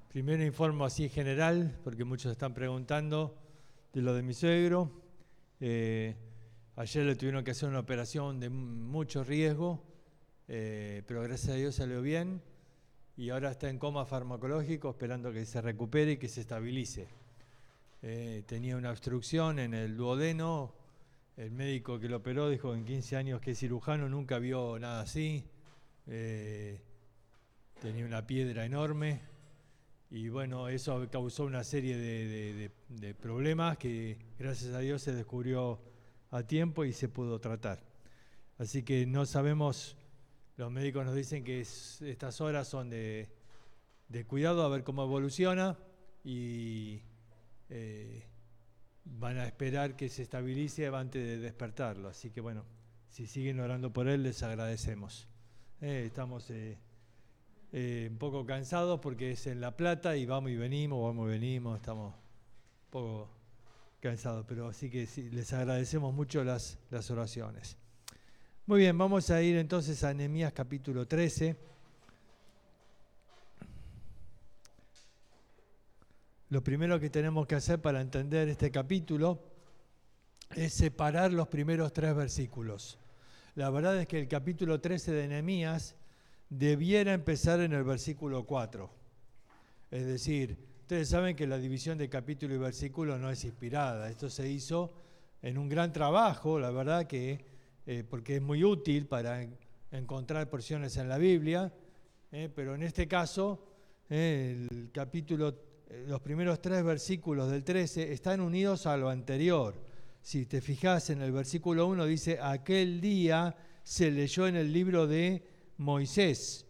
Primero informo así general, porque muchos están preguntando de lo de mi suegro. Ayer le tuvieron que hacer una operación de mucho riesgo, pero gracias a Dios salió bien y ahora está en coma farmacológico esperando que se recupere y que se estabilice. Tenía una obstrucción en el duodeno. El médico que lo operó dijo en 15 años que es cirujano, nunca vio nada así. Tenía una piedra enorme y bueno, eso causó una serie de problemas que gracias a Dios se descubrió a tiempo y se pudo tratar. Así que no sabemos, los médicos nos dicen que estas horas son de cuidado a ver cómo evoluciona y van a esperar que se estabilice antes de despertarlo. Así que bueno, si siguen orando por él, les agradecemos. Estamos un poco cansados porque es en La Plata y vamos y venimos, estamos un poco cansados, pero así que sí, les agradecemos mucho las oraciones. Muy bien, vamos a ir entonces a Nehemías capítulo 13. Lo primero que tenemos que hacer para entender este capítulo es separar los primeros 3 versículos. La verdad es que el capítulo 13 de Nehemías debiera empezar en el versículo 4. Es decir, ustedes saben que la división de capítulo y versículo no es inspirada. Esto se hizo en un gran trabajo, la verdad que, porque es muy útil para encontrar porciones en la Biblia, pero en este caso, el capítulo, los primeros 3 versículos del 13 están unidos a lo anterior. Si te fijas en el versículo 1 dice, aquel día se leyó en el libro de Moisés,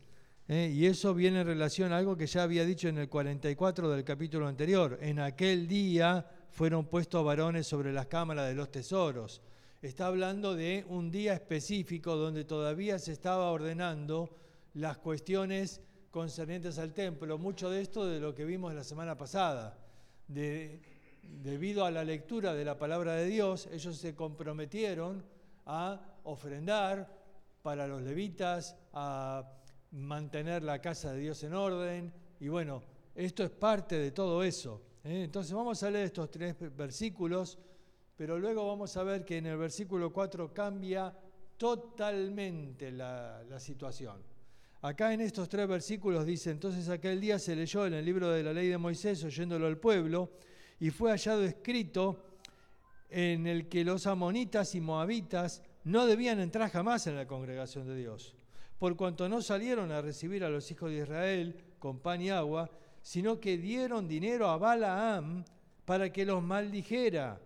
y eso viene en relación a algo que ya había dicho en el 44 del capítulo anterior. En aquel día fueron puestos varones sobre las cámaras de los tesoros. Está hablando de un día específico donde todavía se estaba ordenando las cuestiones concernientes al templo. Mucho de esto de lo que vimos la semana pasada. Debido a la lectura de la palabra de Dios, ellos se comprometieron a ofrendar para los levitas, a mantener la casa de Dios en orden. Y bueno, esto es parte de todo eso. Entonces vamos a leer estos 3 versículos, pero luego vamos a ver que en el versículo 4 cambia totalmente la situación. Acá en estos 3 versículos dice, entonces aquel día se leyó en el libro de la ley de Moisés, oyéndolo al pueblo, y fue hallado escrito en el que los amonitas y moabitas no debían entrar jamás en la congregación de Dios, por cuanto no salieron a recibir a los hijos de Israel con pan y agua, sino que dieron dinero a Balaam para que los maldijera.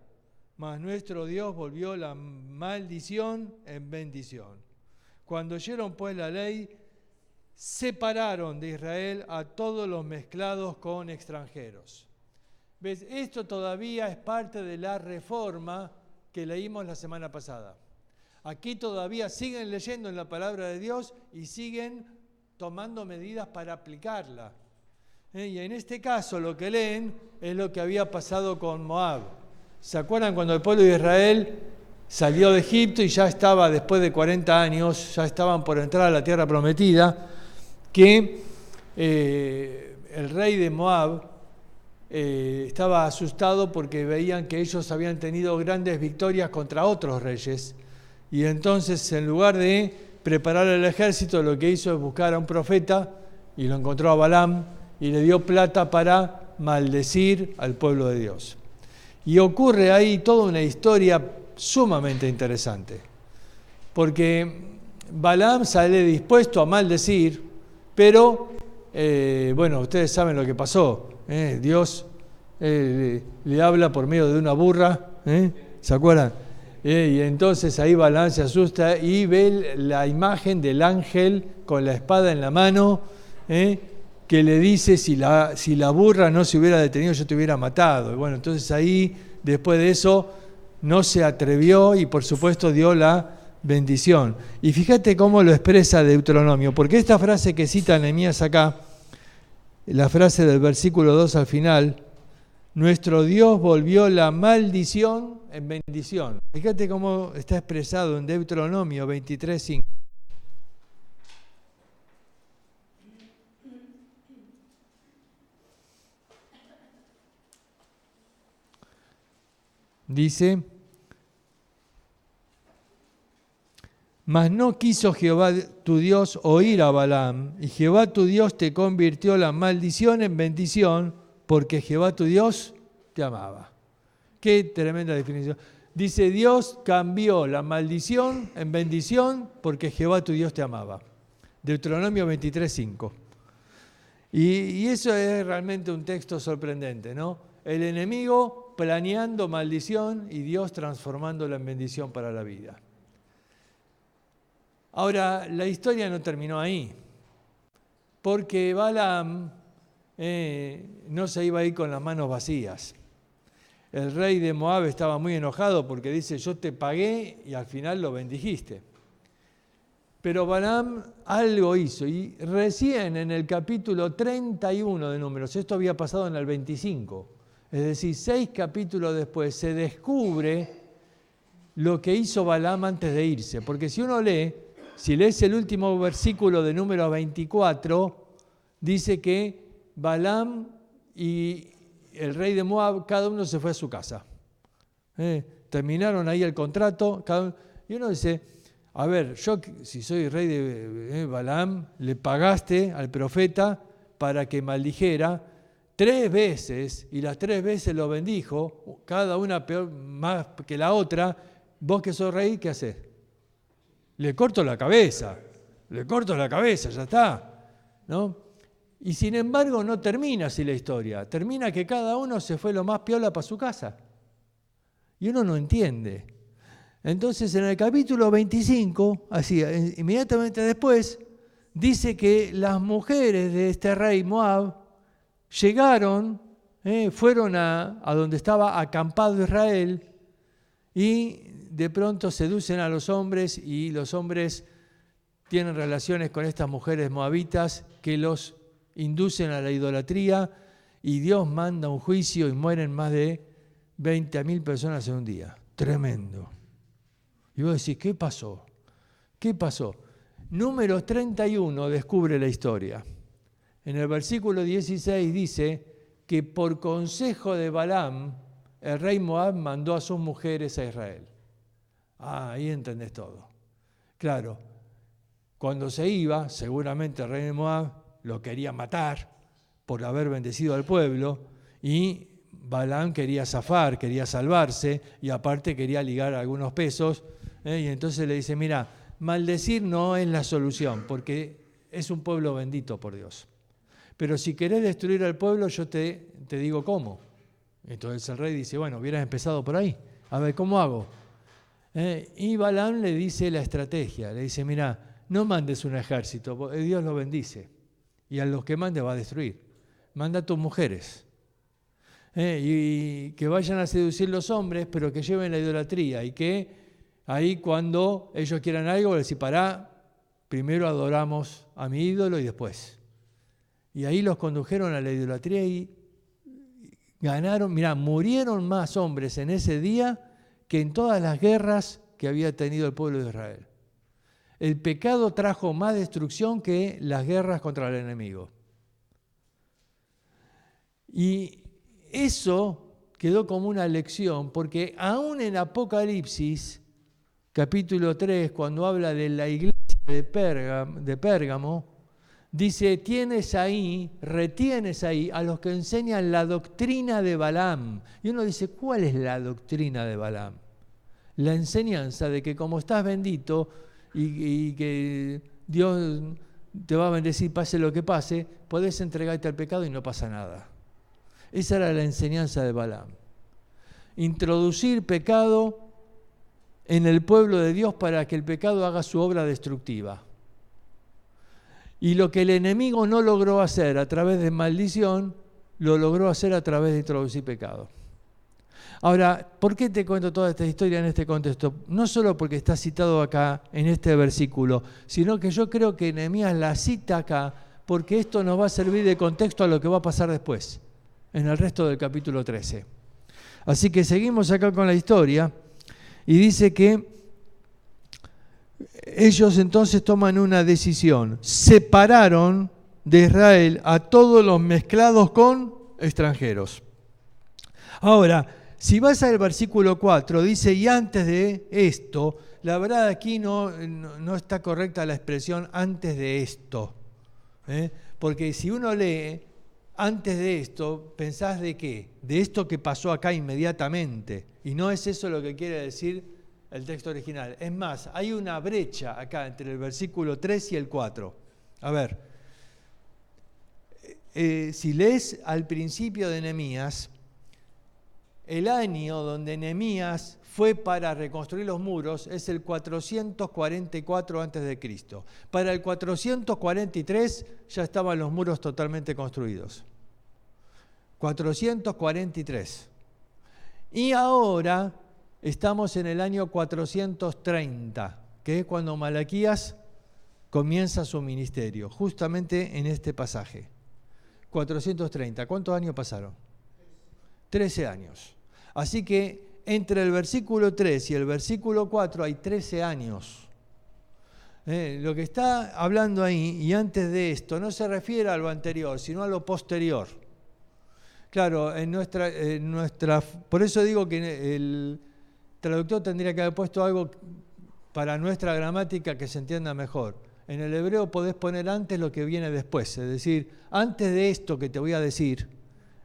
Mas nuestro Dios volvió la maldición en bendición. Cuando oyeron pues la ley, separaron de Israel a todos los mezclados con extranjeros. ¿Ves? Esto todavía es parte de la reforma que leímos la semana pasada. Aquí todavía siguen leyendo en la palabra de Dios y siguen tomando medidas para aplicarla. Y en este caso lo que leen es lo que había pasado con Moab. ¿Se acuerdan cuando el pueblo de Israel salió de Egipto y ya estaba, después de 40 años, ya estaban por entrar a la tierra prometida, que el rey de Moab estaba asustado porque veían que ellos habían tenido grandes victorias contra otros reyes? Y entonces, en lugar de preparar el ejército, lo que hizo es buscar a un profeta y lo encontró a Balaam y le dio plata para maldecir al pueblo de Dios. Y ocurre ahí toda una historia sumamente interesante, porque Balaam sale dispuesto a maldecir, pero, bueno, ustedes saben lo que pasó. Dios le habla por medio de una burra, ¿se acuerdan? Y entonces ahí Balaam se asusta y ve la imagen del ángel con la espada en la mano, que le dice, si la burra no se hubiera detenido, yo te hubiera matado. Y bueno, entonces ahí, después de eso, no se atrevió y por supuesto dio la bendición. Y fíjate cómo lo expresa Deuteronomio, porque esta frase que cita Nehemías acá, la frase del versículo 2 al final, nuestro Dios volvió la maldición en bendición. Fíjate cómo está expresado en Deuteronomio 23:5. Dice, mas no quiso Jehová tu Dios oír a Balaam, y Jehová tu Dios te convirtió la maldición en bendición, porque Jehová tu Dios te amaba. Qué tremenda definición. Dice, Dios cambió la maldición en bendición porque Jehová tu Dios te amaba. Deuteronomio 23:5. Y eso es realmente un texto sorprendente, ¿no? El enemigo planeando maldición y Dios transformándola en bendición para la vida. Ahora, la historia no terminó ahí, porque Balaam no se iba a ir con las manos vacías. El rey de Moab estaba muy enojado porque dice, yo te pagué y al final lo bendijiste. Pero Balaam algo hizo, y recién en el capítulo 31 de Números, esto había pasado en el 25, es decir, 6 capítulos después, se descubre lo que hizo Balaam antes de irse. Porque si uno lee, si lees el último versículo de Números 24, dice que Balaam y el rey de Moab, cada uno se fue a su casa. Terminaron ahí el contrato, y uno dice, a ver, yo si soy rey de Balaam, le pagaste al profeta para que maldijera 3 veces, y las 3 veces lo bendijo, cada una peor, más que la otra. Vos que sos rey, ¿qué hacés? Le corto la cabeza, ya está, ¿no? Y sin embargo no termina así la historia, termina que cada uno se fue lo más piola para su casa. Y uno no entiende. Entonces en el capítulo 25, así, inmediatamente después, dice que las mujeres de este rey Moab llegaron, fueron a donde estaba acampado Israel, y de pronto seducen a los hombres, y los hombres tienen relaciones con estas mujeres moabitas que los inducen a la idolatría, y Dios manda un juicio y mueren más de 20.000 personas en un día. Tremendo. Y vos decís, ¿qué pasó? ¿Qué pasó? Números 31 descubre la historia. En el versículo 16 dice que por consejo de Balaam, el rey Moab mandó a sus mujeres a Israel. Ahí entendés todo. Claro, cuando se iba, seguramente el rey de Moab lo quería matar por haber bendecido al pueblo, y Balaam quería zafar, quería salvarse, y aparte quería ligar algunos pesos, y entonces le dice, mira, maldecir no es la solución, porque es un pueblo bendito por Dios. Pero si querés destruir al pueblo, yo te digo cómo. Entonces el rey dice, bueno, hubieras empezado por ahí, a ver, ¿cómo hago? Y Balaam le dice la estrategia, le dice, mira, no mandes un ejército, Dios lo bendice, y a los que mande va a destruir. Manda a tus mujeres, y que vayan a seducir los hombres, pero que lleven la idolatría, y que ahí cuando ellos quieran algo, les dice, pará, primero adoramos a mi ídolo y después. Y ahí los condujeron a la idolatría y ganaron, mirá, murieron más hombres en ese día que en todas las guerras que había tenido el pueblo de Israel. El pecado trajo más destrucción que las guerras contra el enemigo. Y eso quedó como una lección, porque aún en Apocalipsis, capítulo 3, cuando habla de la iglesia de Pérgamo, dice, retienes ahí a los que enseñan la doctrina de Balaam. Y uno dice, ¿cuál es la doctrina de Balaam? La enseñanza de que como estás bendito y que Dios te va a bendecir, pase lo que pase, podés entregarte al pecado y no pasa nada. Esa era la enseñanza de Balaam. Introducir pecado en el pueblo de Dios para que el pecado haga su obra destructiva. Y lo que el enemigo no logró hacer a través de maldición, lo logró hacer a través de introducir pecado. Ahora, ¿por qué te cuento toda esta historia en este contexto? No solo porque está citado acá en este versículo, sino que yo creo que Nehemías la cita acá porque esto nos va a servir de contexto a lo que va a pasar después, en el resto del capítulo 13. Así que seguimos acá con la historia y dice que ellos entonces toman una decisión. Separaron de Israel a todos los mezclados con extranjeros. Ahora, si vas al versículo 4, dice, y antes de esto, la verdad aquí no está correcta la expresión antes de esto, porque si uno lee antes de esto, pensás de qué, de esto que pasó acá inmediatamente, y no es eso lo que quiere decir el texto original. Es más, hay una brecha acá entre el versículo 3 y el 4. A ver, si lees al principio de Nehemías, el año donde Nehemías fue para reconstruir los muros es el 444 a.C. Para el 443 ya estaban los muros totalmente construidos. 443. Y ahora estamos en el año 430, que es cuando Malaquías comienza su ministerio, justamente en este pasaje. 430. ¿Cuántos años pasaron? 13 años. Así que entre el versículo 3 y el versículo 4 hay 13 años. Lo que está hablando ahí, y antes de esto, no se refiere a lo anterior, sino a lo posterior. Claro, por eso digo que el traductor tendría que haber puesto algo para nuestra gramática que se entienda mejor. En el hebreo podés poner antes lo que viene después, es decir, antes de esto que te voy a decir,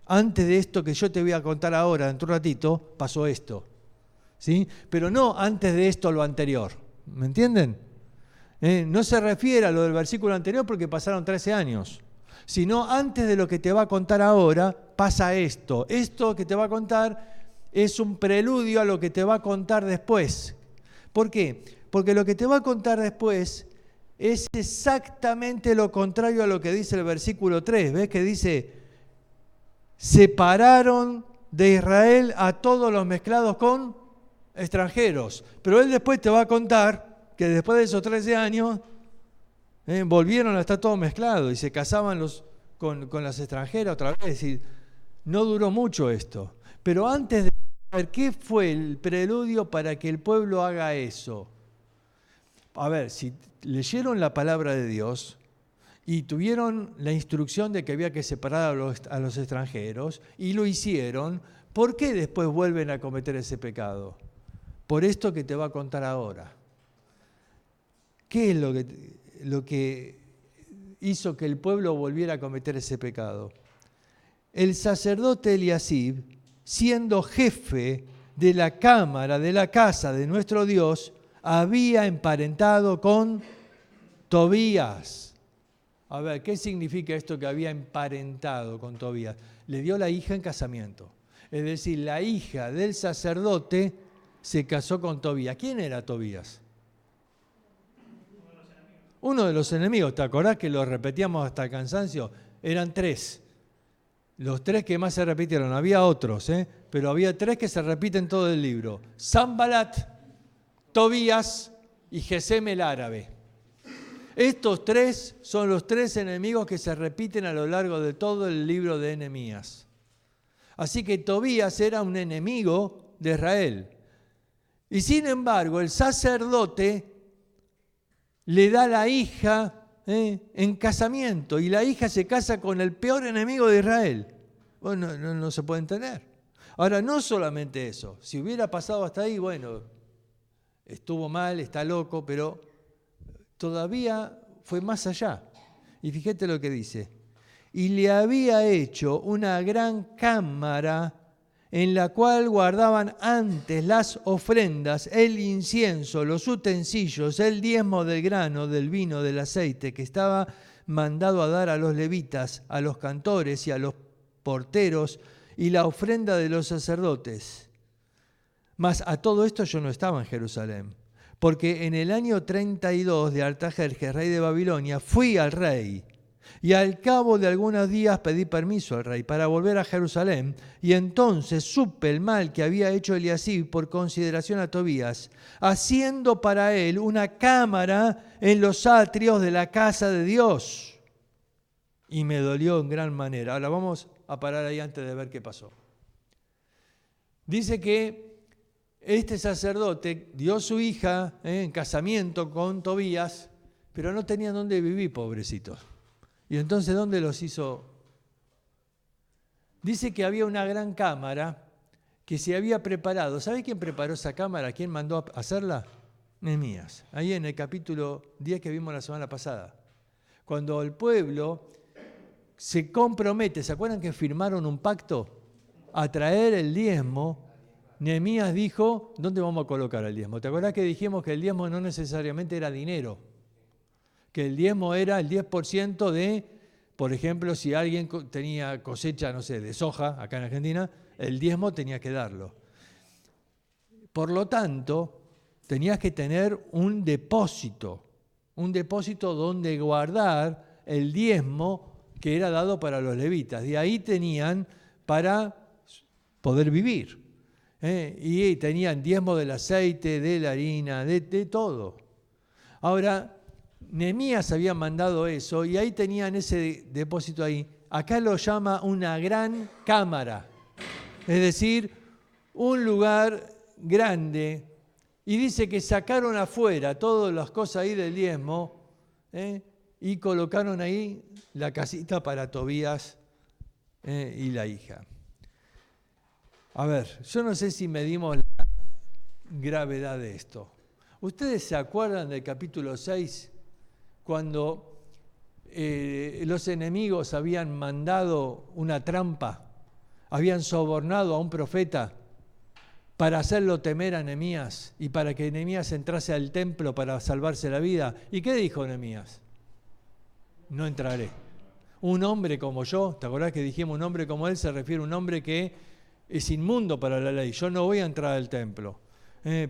antes de esto que yo te voy a contar ahora, dentro de un ratito, pasó esto. ¿Sí? Pero no antes de esto lo anterior. ¿Me entienden? No se refiere a lo del versículo anterior porque pasaron 13 años, sino antes de lo que te va a contar ahora, pasa esto. Esto que te va a contar es un preludio a lo que te va a contar después. ¿Por qué? Porque lo que te va a contar después es exactamente lo contrario a lo que dice el versículo 3. ¿Ves que dice, separaron de Israel a todos los mezclados con extranjeros? Pero él después te va a contar que después de esos 13 años volvieron a estar todos mezclados y se casaban con las extranjeras otra vez. Y no duró mucho esto. Pero antes de ver qué fue el preludio para que el pueblo haga eso. A ver, si leyeron la palabra de Dios y tuvieron la instrucción de que había que separar a los extranjeros y lo hicieron, ¿por qué después vuelven a cometer ese pecado? Por esto que te va a contar ahora. ¿Qué es lo que hizo que el pueblo volviera a cometer ese pecado? El sacerdote Eliasib, siendo jefe de la cámara de la casa de nuestro Dios, había emparentado con Tobías. A ver, ¿qué significa esto que había emparentado con Tobías? Le dio la hija en casamiento. Es decir, la hija del sacerdote se casó con Tobías. ¿Quién era Tobías? Uno de los enemigos. ¿Te acordás que lo repetíamos hasta el cansancio? Eran 3. Los 3 que más se repitieron. Había otros, pero había 3 que se repiten todo el libro. Sanbalat, Tobías y Gesem el árabe. Estos 3 son los 3 enemigos que se repiten a lo largo de todo el libro de Nehemías. Así que Tobías era un enemigo de Israel. Y sin embargo, el sacerdote le da la hija en casamiento y la hija se casa con el peor enemigo de Israel. Bueno, no se puede entender. Ahora, no solamente eso. Si hubiera pasado hasta ahí, bueno, estuvo mal, está loco, pero todavía fue más allá. Y fíjate lo que dice. Y le había hecho una gran cámara en la cual guardaban antes las ofrendas, el incienso, los utensilios, el diezmo del grano, del vino, del aceite, que estaba mandado a dar a los levitas, a los cantores y a los porteros, y la ofrenda de los sacerdotes. Mas a todo esto yo no estaba en Jerusalén, porque en el año 32 de Artajerjes, rey de Babilonia, fui al rey. Y al cabo de algunos días pedí permiso al rey para volver a Jerusalén, y entonces supe el mal que había hecho Eliasib por consideración a Tobías, haciendo para él una cámara en los atrios de la casa de Dios. Y me dolió en gran manera. Ahora vamos a parar ahí antes de ver qué pasó. Dice que este sacerdote dio su hija en casamiento con Tobías, pero no tenía dónde vivir, pobrecitos. Y entonces, ¿dónde los hizo? Dice que había una gran cámara que se había preparado. ¿Sabe quién preparó esa cámara? ¿Quién mandó a hacerla? Nehemías. Ahí en el capítulo 10 que vimos la semana pasada. Cuando el pueblo se compromete, ¿se acuerdan que firmaron un pacto? A traer el diezmo. Nehemías dijo, ¿dónde vamos a colocar el diezmo? ¿Te acuerdas que dijimos que el diezmo no necesariamente era dinero? Que el diezmo era el 10% de, por ejemplo, si alguien tenía cosecha, no sé, de soja, acá en Argentina, el diezmo tenía que darlo. Por lo tanto, tenías que tener un depósito donde guardar el diezmo que era dado para los levitas. De ahí tenían para poder vivir. Y tenían diezmo del aceite, de la harina, de todo. Ahora, Nehemías había mandado eso y ahí tenían ese depósito ahí. Acá lo llama una gran cámara, es decir, un lugar grande. Y dice que sacaron afuera todas las cosas ahí del diezmo y colocaron ahí la casita para Tobías y la hija. A ver, yo no sé si medimos la gravedad de esto. ¿Ustedes se acuerdan del capítulo 6? Cuando los enemigos habían mandado una trampa, habían sobornado a un profeta para hacerlo temer a Nehemías y para que Nehemías entrase al templo para salvarse la vida. ¿Y qué dijo Nehemías? No entraré. Un hombre como yo, ¿te acordás que dijimos un hombre como él? Se refiere a un hombre que es inmundo para la ley. Yo no voy a entrar al templo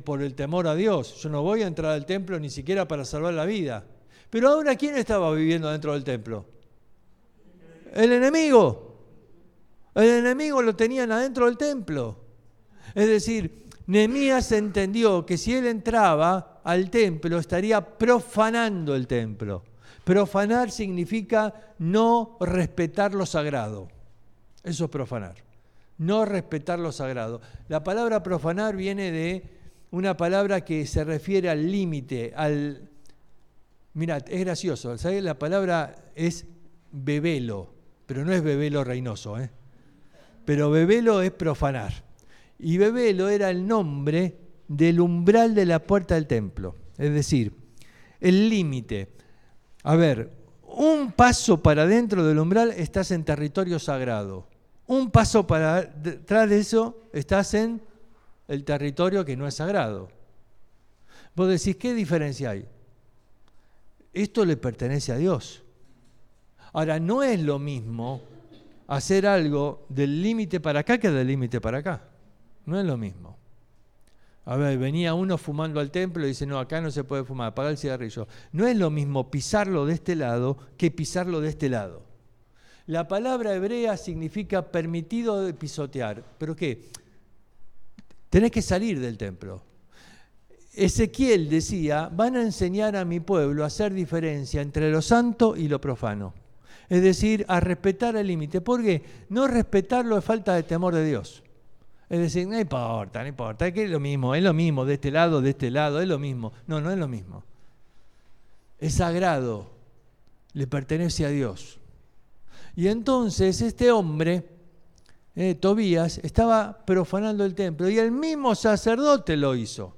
por el temor a Dios. Yo no voy a entrar al templo ni siquiera para salvar la vida. Pero ahora, ¿quién estaba viviendo dentro del templo? El enemigo. El enemigo lo tenían adentro del templo. Es decir, Nehemías entendió que si él entraba al templo, estaría profanando el templo. Profanar significa no respetar lo sagrado. Eso es profanar. No respetar lo sagrado. La palabra profanar viene de una palabra que se refiere al límite, al... Mirad, es gracioso, ¿sabes? La palabra es bebelo, pero no es bebelo reinoso, Pero bebelo es profanar. Y bebelo era el nombre del umbral de la puerta del templo. Es decir, el límite. A ver, un paso para dentro del umbral estás en territorio sagrado. Un paso para detrás de eso estás en el territorio que no es sagrado. Vos decís, ¿qué diferencia hay? Esto le pertenece a Dios. Ahora, no es lo mismo hacer algo del límite para acá que del límite para acá. No es lo mismo. A ver, venía uno fumando al templo y dice, no, acá no se puede fumar, apaga el cigarrillo. No es lo mismo pisarlo de este lado que pisarlo de este lado. La palabra hebrea significa permitido de pisotear. ¿Pero qué? Tenés que salir del templo. Ezequiel decía, van a enseñar a mi pueblo a hacer diferencia entre lo santo y lo profano. Es decir, a respetar el límite. ¿Por qué? No respetarlo es falta de temor de Dios. Es decir, no importa, es que es lo mismo, de este lado, es lo mismo. No, no es lo mismo. Es sagrado, le pertenece a Dios. Y entonces este hombre, Tobías, estaba profanando el templo y el mismo sacerdote lo hizo.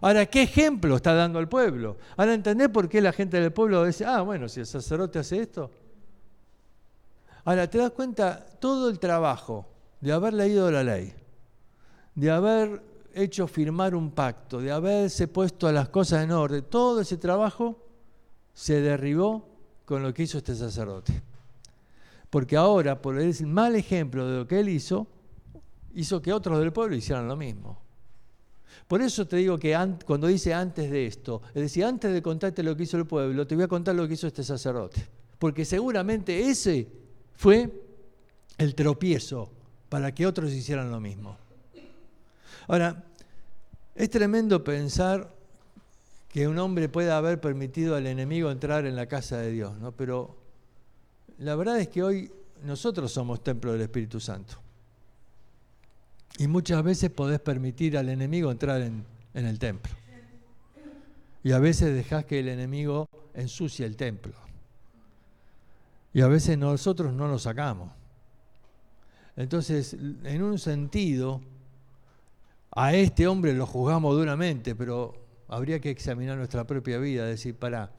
Ahora, ¿qué ejemplo está dando al pueblo? Ahora, ¿entendés por qué la gente del pueblo dice, bueno, si el sacerdote hace esto? Ahora, ¿te das cuenta? Todo el trabajo de haber leído la ley, de haber hecho firmar un pacto, de haberse puesto las cosas en orden, todo ese trabajo se derribó con lo que hizo este sacerdote. Porque ahora, por el mal ejemplo de lo que él hizo que otros del pueblo hicieran lo mismo. Por eso te digo que cuando dice antes de esto, es decir, antes de contarte lo que hizo el pueblo, te voy a contar lo que hizo este sacerdote. Porque seguramente ese fue el tropiezo para que otros hicieran lo mismo. Ahora, es tremendo pensar que un hombre pueda haber permitido al enemigo entrar en la casa de Dios, ¿no? Pero la verdad es que hoy nosotros somos templo del Espíritu Santo. Y muchas veces podés permitir al enemigo entrar en el templo. Y a veces dejás que el enemigo ensucie el templo. Y a veces nosotros no lo sacamos. Entonces, en un sentido, A este hombre lo juzgamos duramente, pero habría que examinar nuestra propia vida, decir, pará,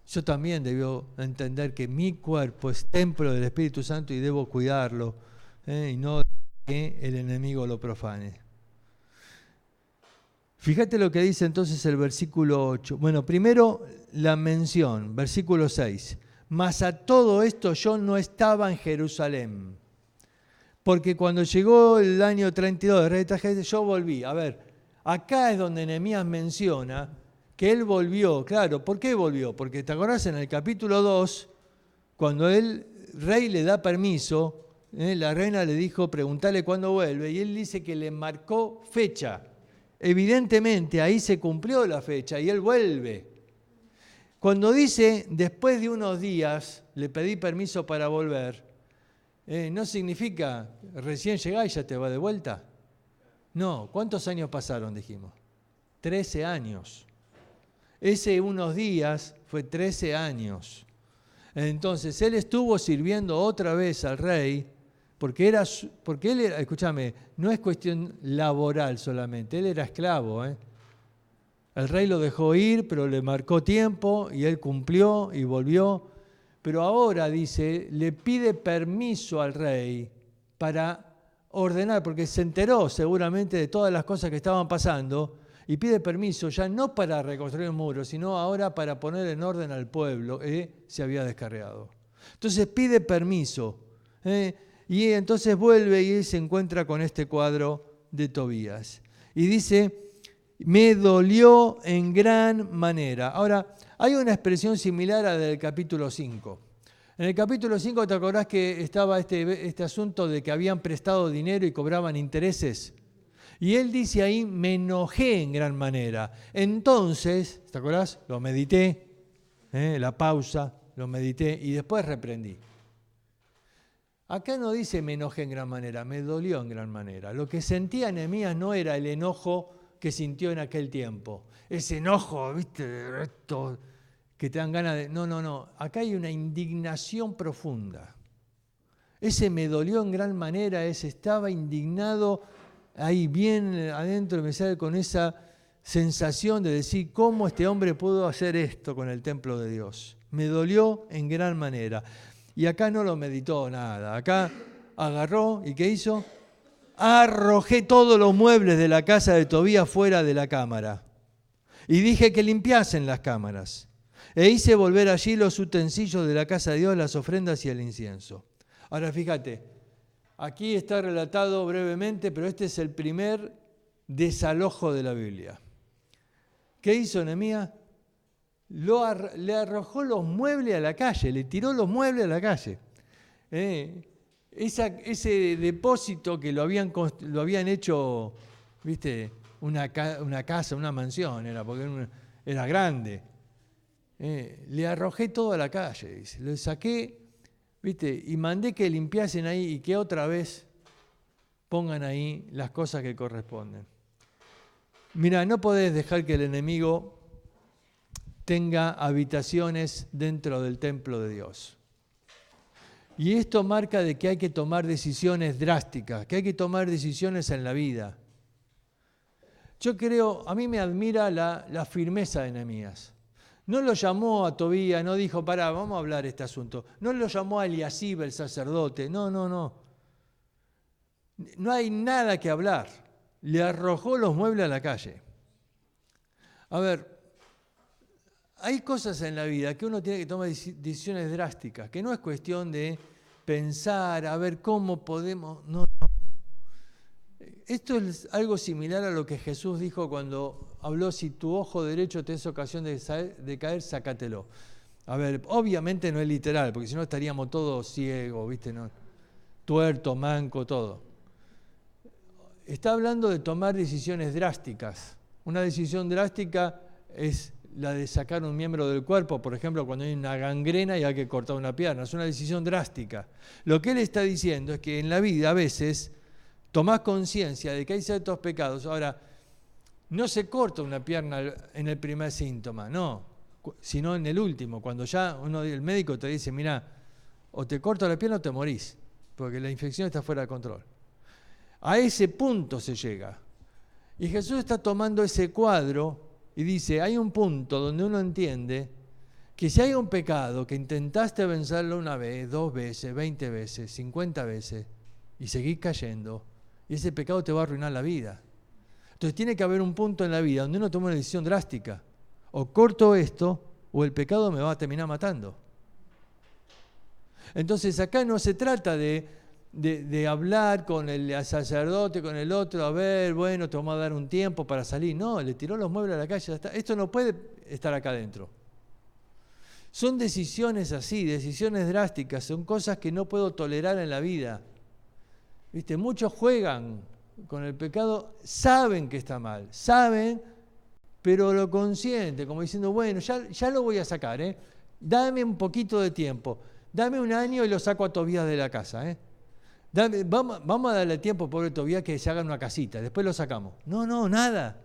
yo también debo entender que mi cuerpo es templo del Espíritu Santo y debo cuidarlo, y no que el enemigo lo profane. Fíjate lo que dice entonces el versículo 8. Bueno, primero la mención, versículo 6. Mas a todo esto yo no estaba en Jerusalén, porque cuando llegó el año 32 de rey Artajerjes, yo volví. A ver, acá es donde Nehemías menciona que él volvió. Claro, ¿por qué volvió? Porque te acordás en el capítulo 2, cuando el rey le da permiso, la reina le dijo, preguntale cuándo vuelve, y él dice que le marcó fecha. Evidentemente ahí se cumplió la fecha y él vuelve. Cuando dice, después de unos días le pedí permiso para volver, no significa recién llegás y ya te va de vuelta. No, ¿cuántos años pasaron, dijimos? 13 años. Ese unos días fue 13 años. Entonces él estuvo sirviendo otra vez al rey, porque él era, escúchame, no es cuestión laboral solamente, él era esclavo. El rey lo dejó ir, pero le marcó tiempo y él cumplió y volvió. Pero ahora, dice, le pide permiso al rey para ordenar, porque se enteró seguramente de todas las cosas que estaban pasando, y pide permiso ya no para reconstruir un muro, sino ahora para poner en orden al pueblo que se había descarriado. Entonces pide permiso. Y entonces vuelve y se encuentra con este cuadro de Tobías. Y dice, me dolió en gran manera. Ahora, hay una expresión similar a la del capítulo 5. En el capítulo 5, ¿te acordás que estaba este asunto de que habían prestado dinero y cobraban intereses? Y él dice ahí, me enojé en gran manera. Entonces, ¿te acordás? Lo medité, la pausa, lo medité y después reprendí. Acá no dice me enojé en gran manera, me dolió en gran manera. Lo que sentía Nehemías no era el enojo que sintió en aquel tiempo. Ese enojo, ¿viste? Esto, que te dan ganas de... No. Acá hay una indignación profunda. Ese me dolió en gran manera, estaba indignado ahí bien adentro, me sale con esa sensación de decir, ¿cómo este hombre pudo hacer esto con el templo de Dios? Me dolió en gran manera. Y acá no lo meditó nada. Acá agarró y ¿qué hizo? Arrojé todos los muebles de la casa de Tobías fuera de la cámara. Y dije que limpiasen las cámaras. E hice volver allí los utensilios de la casa de Dios, las ofrendas y el incienso. Ahora fíjate, aquí está relatado brevemente, pero este es el primer desalojo de la Biblia. ¿Qué hizo Nehemías? Le arrojó los muebles a la calle, le tiró los muebles a la calle. Ese depósito que lo habían hecho, ¿viste? Una casa, una mansión, porque era grande. Le arrojé todo a la calle, dice. Lo saqué, ¿viste? Y mandé que limpiasen ahí y que otra vez pongan ahí las cosas que corresponden. Mira, no podés dejar que el enemigo tenga habitaciones dentro del templo de Dios. Y esto marca de que hay que tomar decisiones drásticas, que hay que tomar decisiones en la vida. Yo creo, a mí me admira la firmeza de Nehemías. No lo llamó a Tobías, no dijo, pará, vamos a hablar este asunto. No lo llamó a Eliasib, el sacerdote, no. No hay nada que hablar. Le arrojó los muebles a la calle. A ver, hay cosas en la vida que uno tiene que tomar decisiones drásticas, que no es cuestión de pensar, a ver cómo podemos... No. Esto es algo similar a lo que Jesús dijo cuando habló, si tu ojo derecho te es ocasión de caer, sácatelo. A ver, obviamente no es literal, porque si no estaríamos todos ciegos, ¿viste? ¿No? Tuerto, manco, todo. Está hablando de tomar decisiones drásticas. Una decisión drástica es la de sacar un miembro del cuerpo, por ejemplo, cuando hay una gangrena y hay que cortar una pierna. Es una decisión drástica. Lo que él está diciendo es que en la vida a veces tomás conciencia de que hay ciertos pecados. Ahora, no se corta una pierna en el primer síntoma, no, sino en el último, cuando ya el médico te dice, mirá, o te corto la pierna o te morís, porque la infección está fuera de control. A ese punto se llega. Y Jesús está tomando ese cuadro y dice, hay un punto donde uno entiende que si hay un pecado que intentaste vencerlo una vez, 2 veces, 20 veces, 50 veces, y seguís cayendo, y ese pecado te va a arruinar la vida. Entonces tiene que haber un punto en la vida donde uno toma una decisión drástica. O corto esto, o el pecado me va a terminar matando. Entonces acá no se trata de hablar con el sacerdote, con el otro, a ver, bueno, te vamos a dar un tiempo para salir. No, le tiró los muebles a la calle, ya está. Esto no puede estar acá adentro. Son decisiones así, decisiones drásticas, son cosas que no puedo tolerar en la vida. ¿Viste? Muchos juegan con el pecado, saben que está mal, saben, pero lo consienten, como diciendo, bueno, ya lo voy a sacar, dame un poquito de tiempo, dame 1 año y lo saco a Tobías de la casa. Vamos a darle tiempo, pobre Tobías, que se haga una casita, después lo sacamos. No, nada.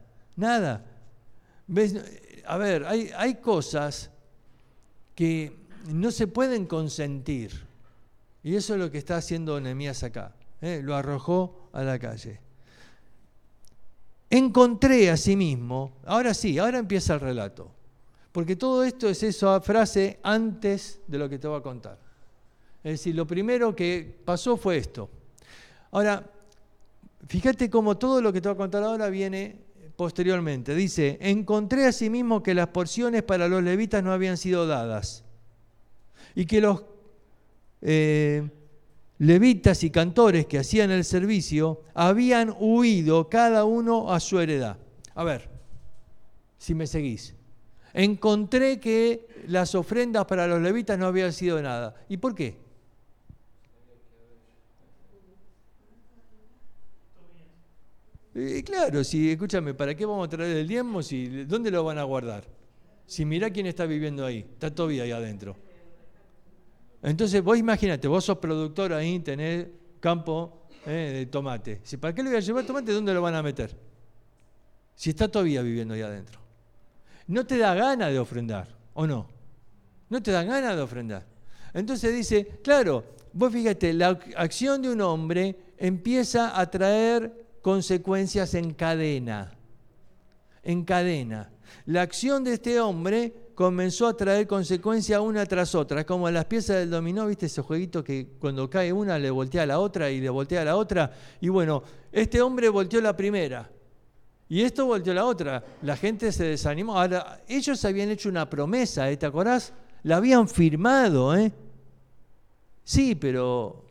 ¿Ves? A ver, hay cosas que no se pueden consentir, y eso es lo que está haciendo Nehemías acá. Lo arrojó a la calle. Encontré a sí mismo, ahora empieza el relato, porque todo esto es esa frase antes de lo que te voy a contar. Es decir, lo primero que pasó fue esto. Ahora, fíjate cómo todo lo que te voy a contar ahora viene posteriormente. Dice, encontré a sí mismo que las porciones para los levitas no habían sido dadas, y que los levitas y cantores que hacían el servicio habían huido cada uno a su heredad. A ver, si me seguís. Encontré que las ofrendas para los levitas no habían sido nada. ¿Y por qué? Claro, escúchame, ¿para qué vamos a traer el diezmo? ¿Dónde lo van a guardar? Si mirá quién está viviendo ahí, está Tobías ahí adentro. Entonces vos imagínate, vos sos productor ahí, tenés campo de tomate. ¿Para qué le voy a llevar tomate? ¿Dónde lo van a meter? Si está Tobías viviendo ahí adentro. ¿No te da ganas de ofrendar o no? ¿No te da ganas de ofrendar? Entonces dice, claro, vos fíjate, la acción de un hombre empieza a traer consecuencias en cadena. En cadena. La acción de este hombre comenzó a traer consecuencias una tras otra. Es como las piezas del dominó, ¿viste? Ese jueguito que cuando cae una le voltea a la otra y le voltea a la otra. Y bueno, este hombre volteó la primera. Y esto volteó la otra. La gente se desanimó. Ahora, ellos habían hecho una promesa, ¿te acordás? La habían firmado, Sí, pero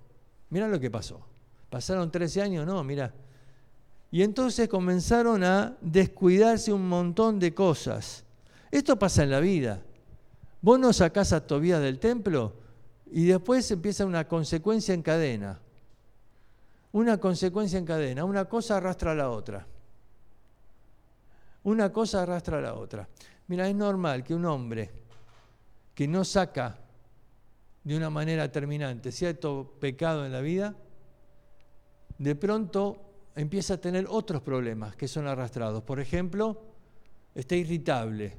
mirá lo que pasó. Pasaron 13 años, no, mirá. Y entonces comenzaron a descuidarse un montón de cosas. Esto pasa en la vida. Vos no sacás a Tobías del templo y después empieza una consecuencia en cadena. Una consecuencia en cadena. Una cosa arrastra a la otra. Una cosa arrastra a la otra. Mira, es normal que un hombre que no saca de una manera terminante cierto pecado en la vida, de pronto empieza a tener otros problemas que son arrastrados. Por ejemplo, está irritable,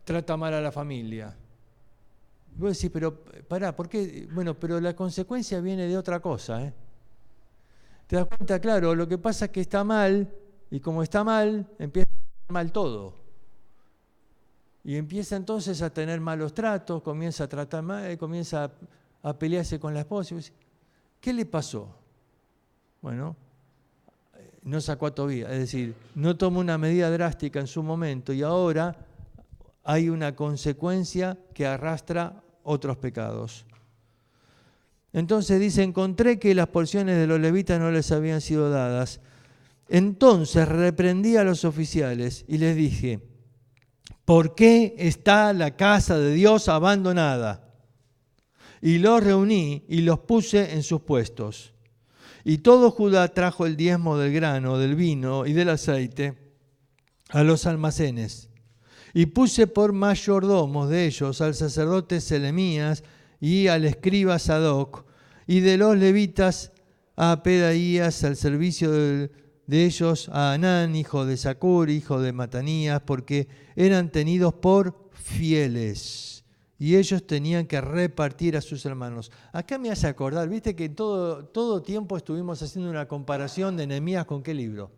trata mal a la familia. Vos decís, pero pará, ¿por qué? Bueno, pero la consecuencia viene de otra cosa, Te das cuenta, claro, lo que pasa es que está mal, y como está mal, empieza a estar mal todo. Y empieza entonces a tener malos tratos, comienza a tratar mal, comienza a pelearse con la esposa. ¿Qué le pasó? Bueno, no sacó a Tobías, es decir, no tomó una medida drástica en su momento y ahora hay una consecuencia que arrastra otros pecados. Entonces dice, encontré que las porciones de los levitas no les habían sido dadas. Entonces reprendí a los oficiales y les dije, ¿por qué está la casa de Dios abandonada? Y los reuní y los puse en sus puestos. Y todo Judá trajo el diezmo del grano, del vino y del aceite a los almacenes. Y puse por mayordomos de ellos al sacerdote Selemías y al escriba Sadoc, y de los levitas a Pedaías, al servicio de ellos a Anán, hijo de Zacur, hijo de Matanías, porque eran tenidos por fieles. Y ellos tenían que repartir a sus hermanos. Acá me hace acordar, viste que todo tiempo estuvimos haciendo una comparación de Nehemías con qué libro.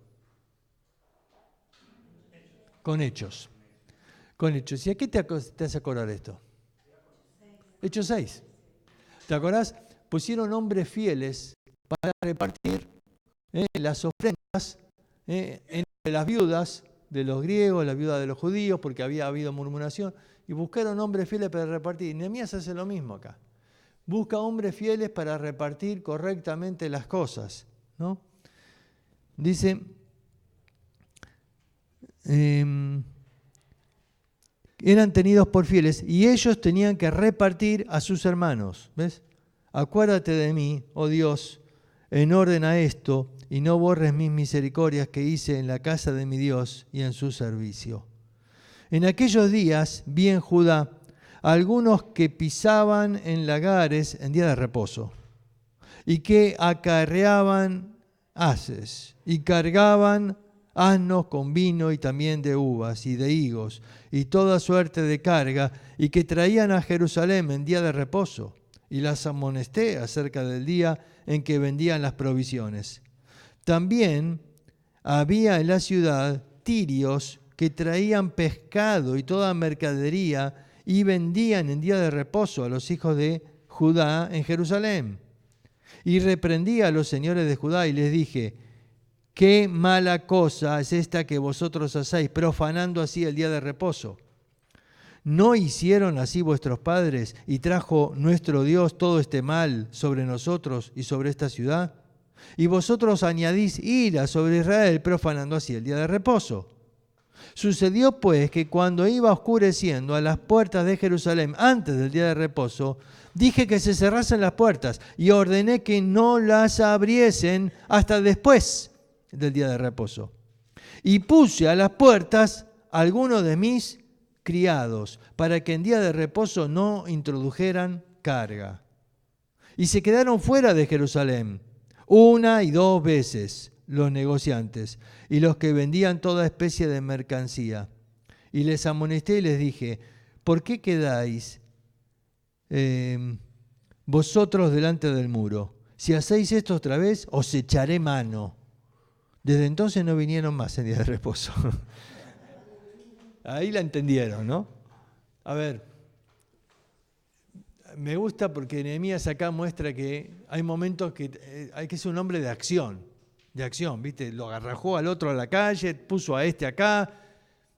Con hechos. Con hechos. ¿Y a qué te hace acordar esto? Hechos 6. ¿Te acordás? Pusieron hombres fieles para repartir las ofrendas entre las viudas de los griegos, las viudas de los judíos, porque había habido murmuración, y buscaron hombres fieles para repartir. Nehemías hace lo mismo acá. Busca hombres fieles para repartir correctamente las cosas, ¿no? Dice, eran tenidos por fieles y ellos tenían que repartir a sus hermanos. ¿Ves? Acuérdate de mí, oh Dios, en orden a esto, y no borres mis misericordias que hice en la casa de mi Dios y en su servicio. En aquellos días vi en Judá algunos que pisaban en lagares en día de reposo y que acarreaban haces y cargaban asnos con vino y también de uvas y de higos y toda suerte de carga, y que traían a Jerusalén en día de reposo, y las amonesté acerca del día en que vendían las provisiones. También había en la ciudad tirios que traían pescado y toda mercadería y vendían en día de reposo a los hijos de Judá en Jerusalén. Y reprendí a los señores de Judá y les dije: qué mala cosa es esta que vosotros hacéis, profanando así el día de reposo. ¿No hicieron así vuestros padres y trajo nuestro Dios todo este mal sobre nosotros y sobre esta ciudad? Y vosotros añadís ira sobre Israel, profanando así el día de reposo. Sucedió pues que cuando iba oscureciendo a las puertas de Jerusalén antes del día de reposo, dije que se cerrasen las puertas y ordené que no las abriesen hasta después del día de reposo. Y puse a las puertas algunos de mis criados para que en día de reposo no introdujeran carga. Y se quedaron fuera de Jerusalén 1 y 2 veces los negociantes y los que vendían toda especie de mercancía. Y les amonesté y les dije: ¿por qué quedáis vosotros delante del muro? Si hacéis esto otra vez, os echaré mano. Desde entonces no vinieron más en día de reposo. Ahí la entendieron, ¿no? A ver, me gusta porque Nehemías acá muestra que hay momentos que hay que ser un hombre de acción, ¿viste? Lo agarrajó al otro a la calle, puso a este acá,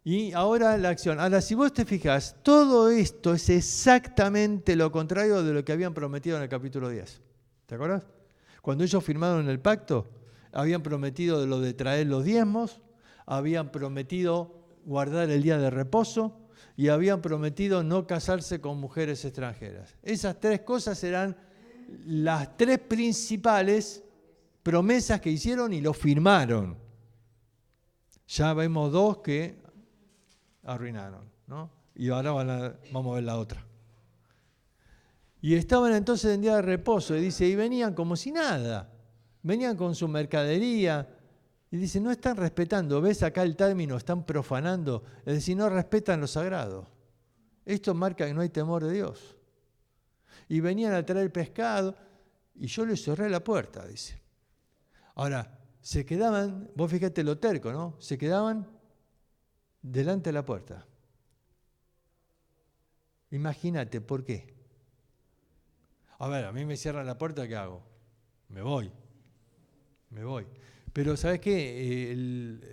y ahora la acción. Ahora, si vos te fijas, todo esto es exactamente lo contrario de lo que habían prometido en el capítulo 10. ¿Te acuerdas? Cuando ellos firmaron el pacto, habían prometido lo de traer los diezmos, habían prometido guardar el día de reposo y habían prometido no casarse con mujeres extranjeras. Esas 3 cosas eran las 3 principales promesas que hicieron y lo firmaron. Ya vemos 2 que arruinaron, ¿no? Y ahora vamos a ver la otra. Y estaban entonces en día de reposo, y dice, y venían como si nada. Venían con su mercadería y dice, no están respetando, ves acá el término, están profanando, es decir, no respetan lo sagrado. Esto marca que no hay temor de Dios. Y venían a traer pescado y yo les cerré la puerta, dice. Ahora, se quedaban, vos fíjate lo terco, ¿no? Se quedaban delante de la puerta. Imagínate, ¿por qué? A ver, a mí me cierran la puerta, ¿qué hago? Me voy. Pero ¿sabes qué?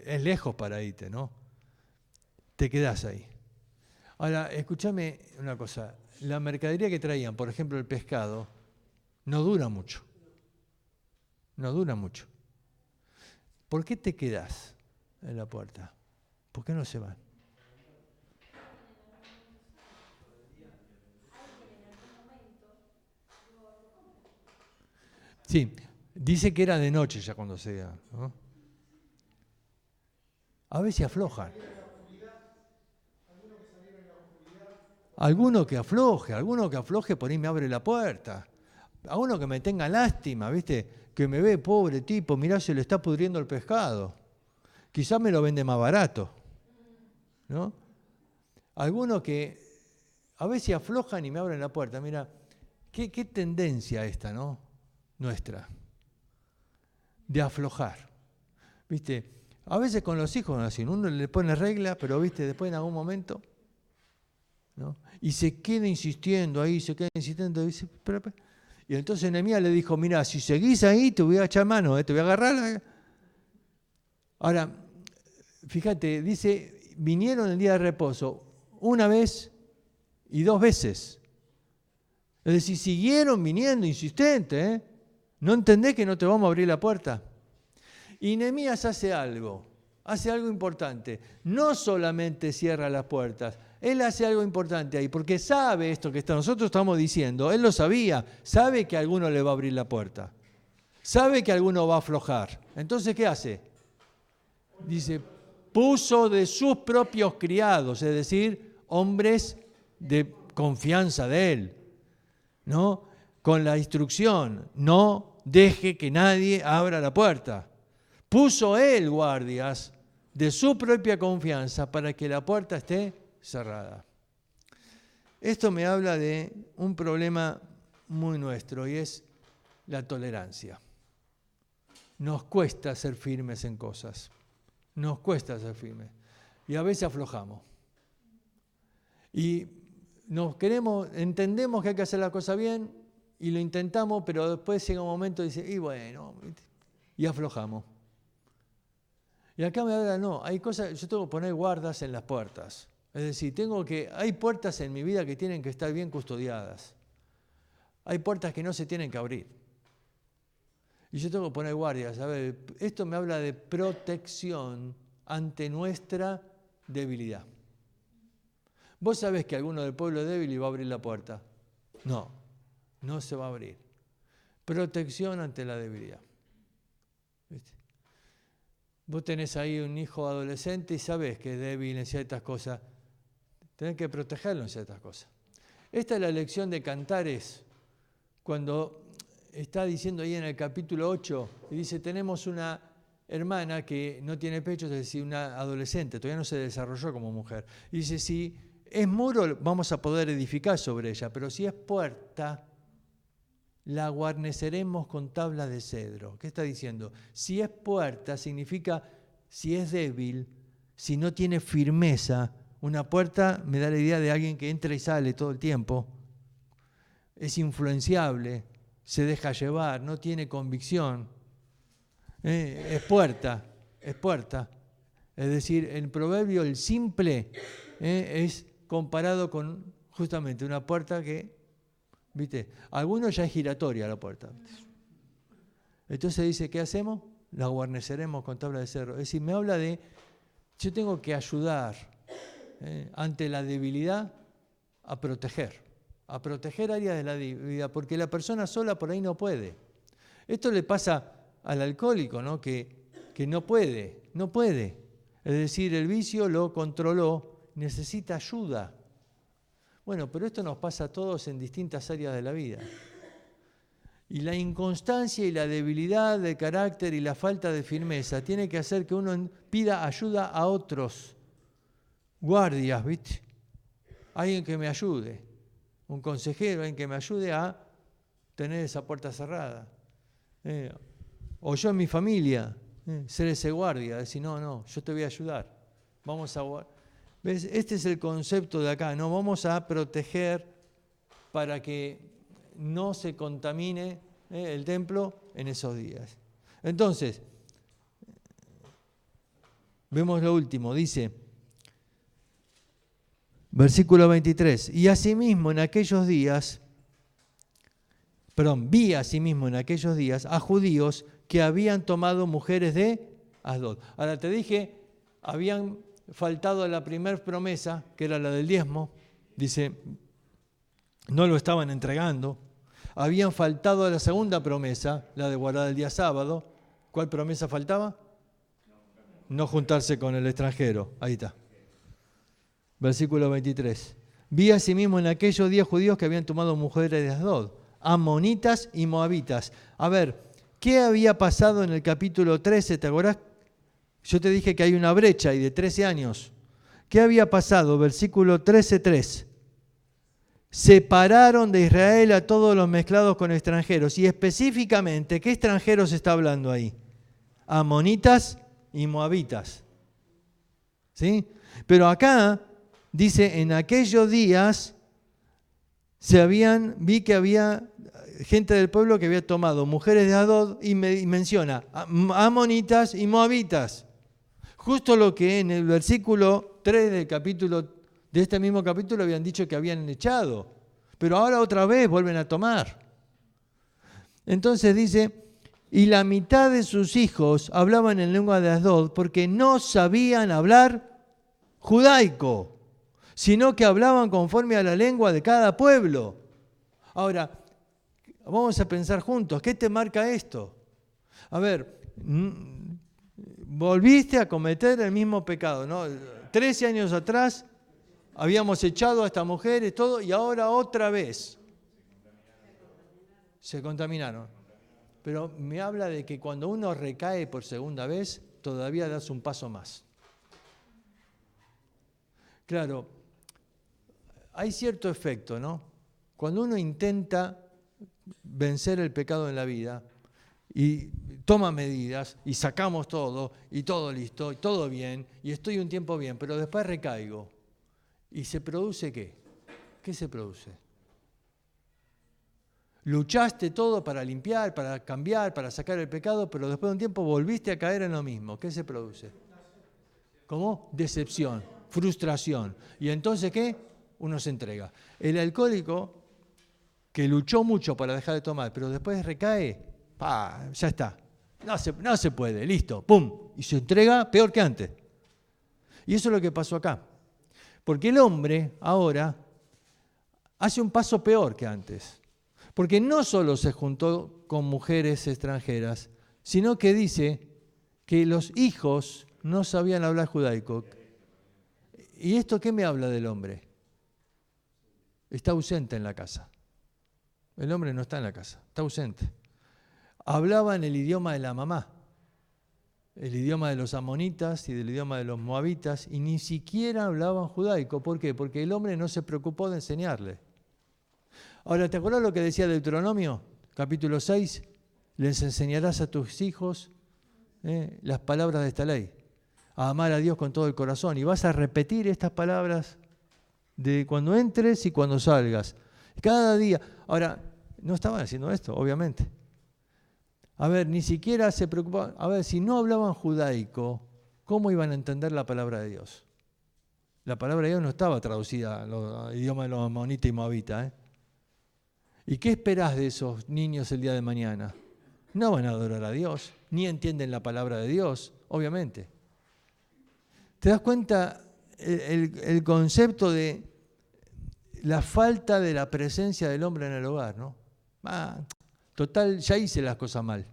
Es lejos para irte, ¿no? Te quedás ahí. Ahora, escúchame una cosa. La mercadería que traían, por ejemplo, el pescado, no dura mucho. ¿Por qué te quedás en la puerta? ¿Por qué no se van? Sí. Dice que era de noche ya cuando se da, ¿no? A veces aflojan. Alguno que afloje, por ahí me abre la puerta. A uno que me tenga lástima, ¿viste? Que me ve, pobre tipo, mirá, se le está pudriendo el pescado. Quizás me lo vende más barato, ¿no? Algunos que a veces aflojan y me abren la puerta. Mira, qué tendencia esta, ¿no? Nuestra. De aflojar. ¿Viste? A veces con los hijos, así, uno le pone regla, pero viste, después en algún momento, ¿no? Y se queda insistiendo ahí, y dice, y entonces Nehemías le dijo, mira, si seguís ahí te voy a echar mano, te voy a agarrar. Ahora, fíjate, dice, vinieron el día de reposo una vez y 2 veces. Es decir, siguieron viniendo insistentes, ¿No entendés que no te vamos a abrir la puerta? Y Nehemías hace algo importante. No solamente cierra las puertas, él hace algo importante ahí, porque sabe esto que nosotros estamos diciendo, él lo sabía, sabe que a alguno le va a abrir la puerta, sabe que alguno va a aflojar. Entonces, ¿qué hace? Dice, puso de sus propios criados, es decir, hombres de confianza de él, ¿no? Con la instrucción, no deje que nadie abra la puerta. Puso él guardias de su propia confianza para que la puerta esté cerrada. Esto me habla de un problema muy nuestro y es la tolerancia. Nos cuesta ser firmes en cosas. Nos cuesta ser firmes. Y a veces aflojamos. Y entendemos que hay que hacer la cosa bien y lo intentamos, pero después llega un momento y dice, y bueno, y aflojamos. Y acá me habla, no, hay cosas, yo tengo que poner guardas en las puertas. Es decir, hay puertas en mi vida que tienen que estar bien custodiadas. Hay puertas que no se tienen que abrir. Y yo tengo que poner guardias. A ver, esto me habla de protección ante nuestra debilidad. ¿Vos sabés que alguno del pueblo es débil y va a abrir la puerta? No, no se va a abrir. Protección ante la debilidad. ¿Viste? Vos tenés ahí un hijo adolescente y sabés que es débil en ciertas cosas. Tenés que protegerlo en ciertas cosas. Esta es la lección de Cantares, cuando está diciendo ahí en el capítulo 8, y dice, tenemos una hermana que no tiene pechos, es decir, una adolescente, todavía no se desarrolló como mujer. Y dice, si es muro, vamos a poder edificar sobre ella, pero si es puerta, la guarneceremos con tablas de cedro. ¿Qué está diciendo? Si es puerta, significa si es débil, si no tiene firmeza. Una puerta me da la idea de alguien que entra y sale todo el tiempo. Es influenciable, se deja llevar, no tiene convicción. Es puerta, es puerta. Es decir, el proverbio, el simple, es comparado con justamente una puerta que, ¿viste? Algunos ya es giratoria la puerta. Entonces dice, ¿qué hacemos? La guarneceremos con tabla de cedro. Es decir, me habla de, yo tengo que ayudar ante la debilidad a proteger áreas de la debilidad, porque la persona sola por ahí no puede. Esto le pasa al alcohólico, ¿no? Que no puede. Es decir, el vicio lo controló, necesita ayuda. Bueno, pero esto nos pasa a todos en distintas áreas de la vida. Y la inconstancia y la debilidad de carácter y la falta de firmeza tiene que hacer que uno pida ayuda a otros guardias, ¿viste? Alguien que me ayude, un consejero, alguien que me ayude a tener esa puerta cerrada. O yo en mi familia, ser ese guardia, decir, no, yo te voy a ayudar. Vamos a guardar. ¿Ves? Este es el concepto de acá, ¿no? Vamos a proteger para que no se contamine el templo en esos días. Entonces, vemos lo último, dice, versículo 23, vi asimismo en aquellos días a judíos que habían tomado mujeres de Asdod. Ahora te dije, habían faltado a la primera promesa, que era la del diezmo, dice, no lo estaban entregando. Habían faltado a la segunda promesa, la de guardar el día sábado. ¿Cuál promesa faltaba? No juntarse con el extranjero. Ahí está. Versículo 23. Vi asimismo en aquellos días judíos que habían tomado mujeres de Asdod, amonitas y moabitas. A ver, ¿qué había pasado en el capítulo 13? ¿Te acordás? Yo te dije que hay una brecha y de 13 años. ¿Qué había pasado? Versículo 13:3. Separaron de Israel a todos los mezclados con extranjeros. Y específicamente, ¿qué extranjeros está hablando ahí? Amonitas y moabitas. ¿Sí? Pero acá dice, en aquellos días vi que había gente del pueblo que había tomado mujeres de Asdod y menciona amonitas y moabitas. Justo lo que en el versículo 3 de este mismo capítulo habían dicho que habían echado. Pero ahora otra vez vuelven a tomar. Entonces dice, y la mitad de sus hijos hablaban en lengua de Asdod porque no sabían hablar judaico, sino que hablaban conforme a la lengua de cada pueblo. Ahora, vamos a pensar juntos, ¿qué te marca esto? A ver, volviste a cometer el mismo pecado, ¿no? 13 años atrás habíamos echado a estas mujeres, todo, y ahora otra vez se contaminaron. Pero me habla de que cuando uno recae por segunda vez, todavía das un paso más. Claro, hay cierto efecto, ¿no? Cuando uno intenta vencer el pecado en la vida y toma medidas y sacamos todo y todo listo y todo bien y estoy un tiempo bien, pero después recaigo. ¿Y se produce qué? ¿Qué se produce? Luchaste todo para limpiar, para cambiar, para sacar el pecado, pero después de un tiempo volviste a caer en lo mismo. ¿Qué se produce? ¿Cómo? Decepción, frustración. ¿Y entonces qué? Uno se entrega. El alcohólico que luchó mucho para dejar de tomar, pero después recae, ya está. No se puede, listo, pum. Y se entrega peor que antes. Y eso es lo que pasó acá. Porque el hombre ahora hace un paso peor que antes. Porque no solo se juntó con mujeres extranjeras, sino que dice que los hijos no sabían hablar judaico. ¿Y esto qué me habla del hombre? Está ausente en la casa. El hombre no está en la casa, está ausente. Hablaban el idioma de la mamá, el idioma de los amonitas y del idioma de los moabitas, y ni siquiera hablaban judaico. ¿Por qué? Porque el hombre no se preocupó de enseñarle. Ahora, ¿te acuerdas lo que decía Deuteronomio? Capítulo 6, les enseñarás a tus hijos las palabras de esta ley, a amar a Dios con todo el corazón, y vas a repetir estas palabras de cuando entres y cuando salgas, cada día. Ahora, no estaban haciendo esto, obviamente. A ver, ni siquiera se preocupaban. A ver, si no hablaban judaico, ¿cómo iban a entender la palabra de Dios? La palabra de Dios no estaba traducida al idioma de los amonitas y moabitas, ¿Y qué esperás de esos niños el día de mañana? No van a adorar a Dios, ni entienden la palabra de Dios, obviamente. ¿Te das cuenta el concepto de la falta de la presencia del hombre en el hogar, ¿no? Total, ya hice las cosas mal,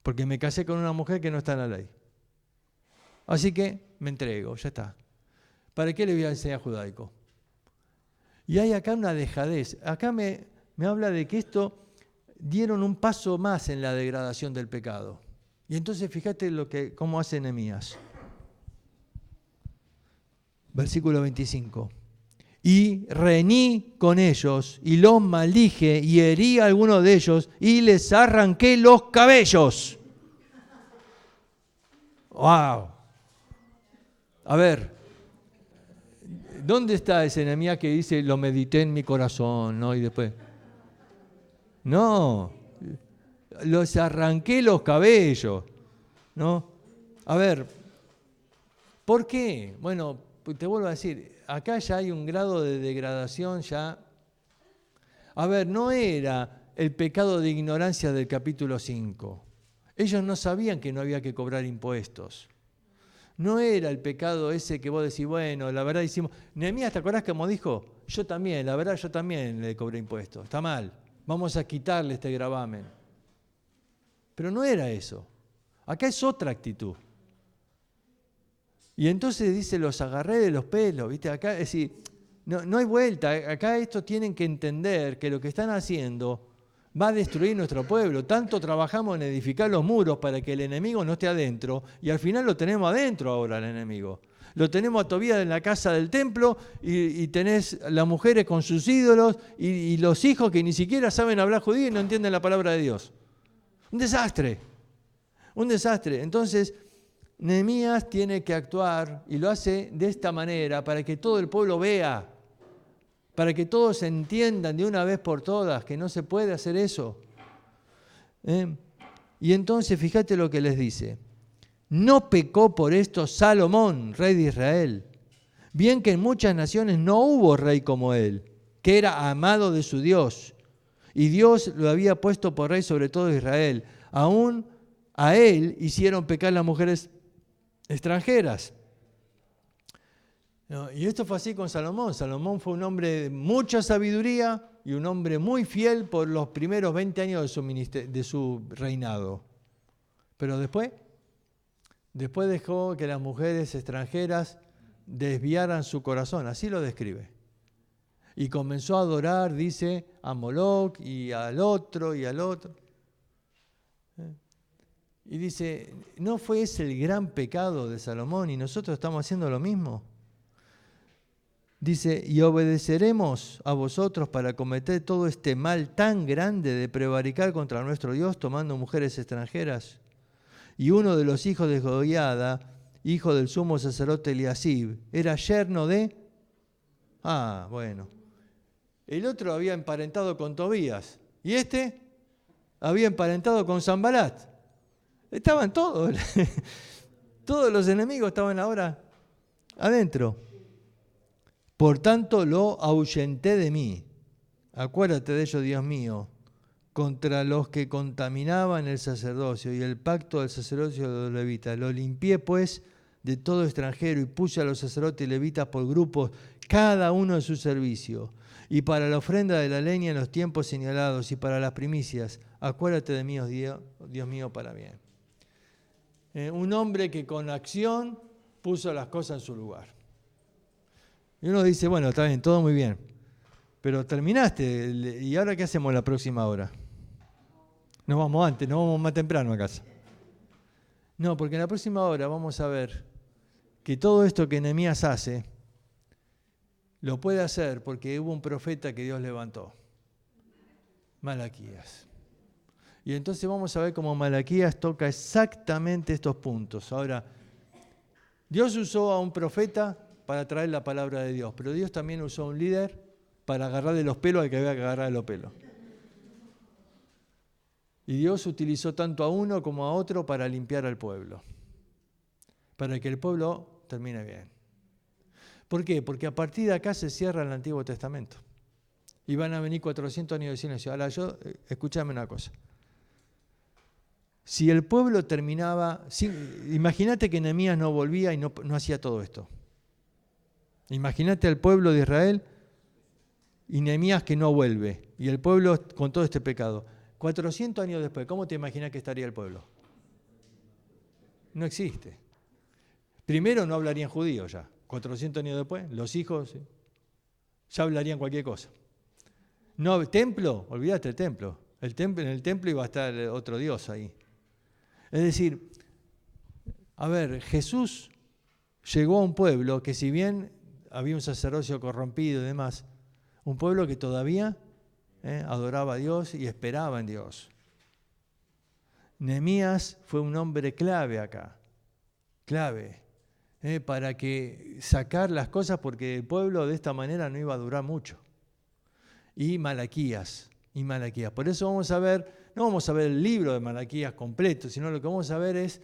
porque me casé con una mujer que no está en la ley. Así que me entrego, ya está. ¿Para qué le voy a enseñar judaico? Y hay acá una dejadez. Acá me habla de que esto dieron un paso más en la degradación del pecado. Y entonces fíjate cómo hace Nehemías. Versículo 25. Y reñí con ellos, y los maldije, y herí a algunos de ellos, y les arranqué los cabellos. ¡Wow! A ver, ¿dónde está ese Nehemías que dice, lo medité en mi corazón, ¿no? Y después... No, los arranqué los cabellos, ¿no? A ver, ¿por qué? Bueno, te vuelvo a decir, acá ya hay un grado de degradación ya. A ver, no era el pecado de ignorancia del capítulo 5. Ellos no sabían que no había que cobrar impuestos. No era el pecado ese que vos decís, bueno, la verdad hicimos... Nehemías, ¿te acordás cómo dijo? Yo también, la verdad yo también le cobré impuestos. Está mal. Vamos a quitarle este gravamen. Pero no era eso. Acá es otra actitud. Y entonces dice, los agarré de los pelos, ¿viste? Acá, es decir, no hay vuelta. Acá estos tienen que entender que lo que están haciendo va a destruir nuestro pueblo. Tanto trabajamos en edificar los muros para que el enemigo no esté adentro, y al final lo tenemos adentro ahora el enemigo. Lo tenemos a Tobías en la casa del templo y tenés las mujeres con sus ídolos y los hijos que ni siquiera saben hablar judío y no entienden la palabra de Dios. Un desastre, un desastre. Entonces, Nehemías tiene que actuar y lo hace de esta manera para que todo el pueblo vea, para que todos entiendan de una vez por todas que no se puede hacer eso. Y entonces fíjate lo que les dice. No pecó por esto Salomón, rey de Israel. Bien que en muchas naciones no hubo rey como él, que era amado de su Dios. Y Dios lo había puesto por rey sobre todo Israel. Aún a él hicieron pecar las mujeres extranjeras. Y esto fue así con Salomón. Salomón fue un hombre de mucha sabiduría y un hombre muy fiel por los primeros 20 años de su reinado. Pero después dejó que las mujeres extranjeras desviaran su corazón, así lo describe. Y comenzó a adorar, dice, a Moloc y al otro y al otro. Y dice, ¿no fue ese el gran pecado de Salomón y nosotros estamos haciendo lo mismo? Dice, y obedeceremos a vosotros para cometer todo este mal tan grande de prevaricar contra nuestro Dios tomando mujeres extranjeras. Y uno de los hijos de Joiada, hijo del sumo sacerdote Eliasib, era yerno de... El otro había emparentado con Tobías y este había emparentado con Sanbalat. Estaban todos, todos los enemigos estaban ahora adentro. Por tanto lo ahuyenté de mí. Acuérdate de ello, Dios mío, contra los que contaminaban el sacerdocio y el pacto del sacerdocio de los levitas. Lo limpié pues de todo extranjero y puse a los sacerdotes y levitas por grupos, cada uno en su servicio. Y para la ofrenda de la leña en los tiempos señalados y para las primicias, acuérdate de mí, Dios mío, para bien. Un hombre que con acción puso las cosas en su lugar. Y uno dice, bueno, está bien, todo muy bien, pero terminaste, ¿y ahora qué hacemos la próxima hora? Nos vamos antes, nos vamos más temprano a casa. No, porque en la próxima hora vamos a ver que todo esto que Nehemías hace, lo puede hacer porque hubo un profeta que Dios levantó, Malaquías. Y entonces vamos a ver cómo Malaquías toca exactamente estos puntos. Ahora, Dios usó a un profeta para traer la palabra de Dios, pero Dios también usó a un líder para agarrarle los pelos al que había que agarrarle los pelos. Y Dios utilizó tanto a uno como a otro para limpiar al pueblo, para que el pueblo termine bien. ¿Por qué? Porque a partir de acá se cierra el Antiguo Testamento. Y van a venir 400 años de silencio. Ahora escúchame una cosa. Si el pueblo terminaba... imagínate que Nehemías no volvía y no hacía todo esto. Imagínate al pueblo de Israel y Nehemías que no vuelve. Y el pueblo con todo este pecado. 400 años después, ¿cómo te imaginas que estaría el pueblo? No existe. Primero no hablarían judío ya. 400 años después, los hijos ya hablarían cualquier cosa. No, templo, olvídate el templo. En el templo iba a estar otro Dios ahí. Es decir, a ver, Jesús llegó a un pueblo que si bien había un sacerdocio corrompido y demás, un pueblo que todavía adoraba a Dios y esperaba en Dios. Nehemías fue un hombre clave acá, clave. Para que sacar las cosas porque el pueblo de esta manera no iba a durar mucho. Y Malaquías. Por eso vamos a ver, no vamos a ver el libro de Malaquías completo, sino lo que vamos a ver es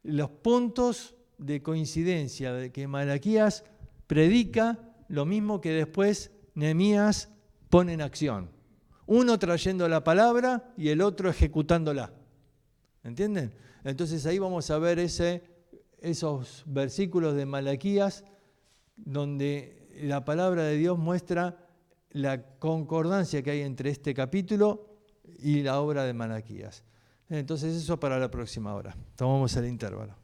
los puntos de coincidencia de que Malaquías predica lo mismo que después Nehemías pone en acción. Uno trayendo la palabra y el otro ejecutándola. ¿Entienden? Entonces ahí vamos a ver esos versículos de Malaquías donde la palabra de Dios muestra la concordancia que hay entre este capítulo y la obra de Malaquías. Entonces eso para la próxima hora. Tomamos el intervalo.